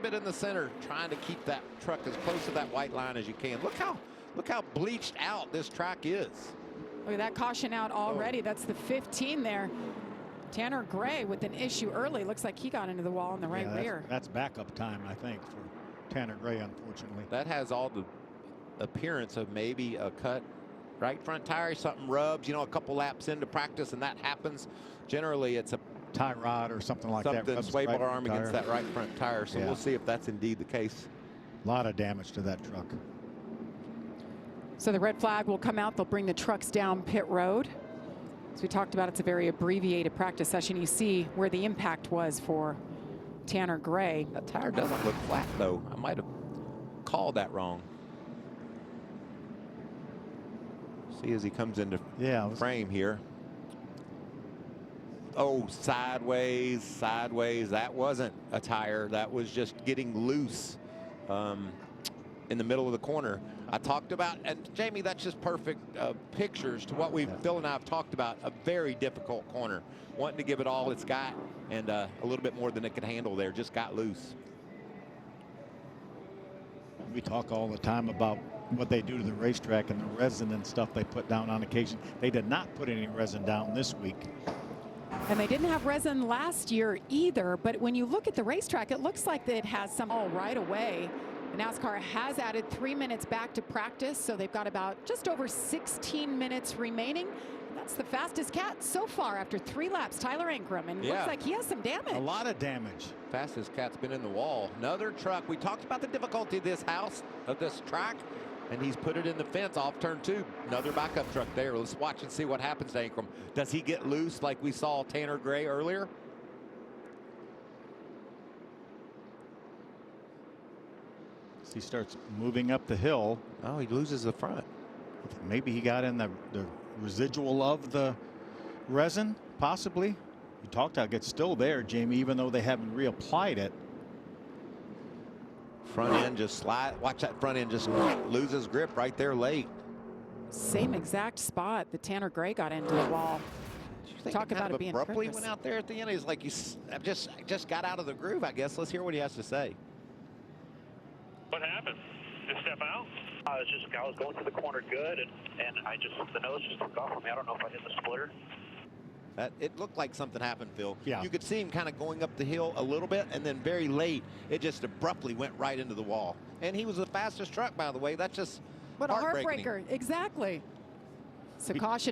bit in the center, trying to keep that truck as close to that white line as you can. Look how bleached out this track is. Look at that caution out already. That's the 15 there. Tanner Gray with an issue early. Looks like he got into the wall in the right rear. That's backup time, I think, for Tanner Gray, unfortunately. That has all the appearance of maybe a cut right front tire, something rubs, you know, a couple laps into practice, and that happens. Generally, it's a tie rod or something like that. Something sway bar arm against that right front tire. So we'll see if that's indeed the case. A lot of damage to that truck. So the red flag will come out. They'll bring the trucks down pit road. As we talked about, it's a very abbreviated practice session. You see where the impact was for Tanner Gray. That tire doesn't look flat, though. I might have called that wrong. See as he comes into frame here. Oh, sideways, sideways. That wasn't a tire. That was just getting loose in the middle of the corner. I talked about, and Jamie, that's just perfect pictures to what Phil and I have talked about, a very difficult corner. Wanting to give it all it's got, and a little bit more than it could handle there. Just got loose. We talk all the time about what they do to the racetrack and the resin and stuff they put down on occasion. They did not put any resin down this week. And they didn't have resin last year either, but when you look at the racetrack, it looks like it has some all right away. NASCAR has added 3 minutes back to practice, so they've got about just over 16 minutes remaining. That's the fastest cat so far after 3 laps, Tyler Ankrum, and looks like he has some damage. A lot of damage. Fastest cat's been in the wall. Another truck. We talked about the difficulty of this track, and he's put it in the fence off turn 2. Another backup truck there. Let's watch and see what happens to Ankrum. Does he get loose like we saw Tanner Gray earlier? He starts moving up the hill. Oh, he loses the front. Maybe he got in the residual of the resin, possibly. You talked about it's still there, Jamie, even though they haven't reapplied it. Front end just slide. Watch that front end just loses grip right there late. Same exact spot that Tanner Gray got into the wall. Talk about it being abruptly went out there at the end. He's like, I just got out of the groove, I guess. Let's hear what he has to say. What happened? Just step out? I was going to the corner good, and the nose just took off on me. I don't know if I hit the splitter. It looked like something happened, Phil. Yeah. You could see him kind of going up the hill a little bit, and then very late, it just abruptly went right into the wall. And he was the fastest truck, by the way. That's just what a heartbreaker. Exactly. So caution.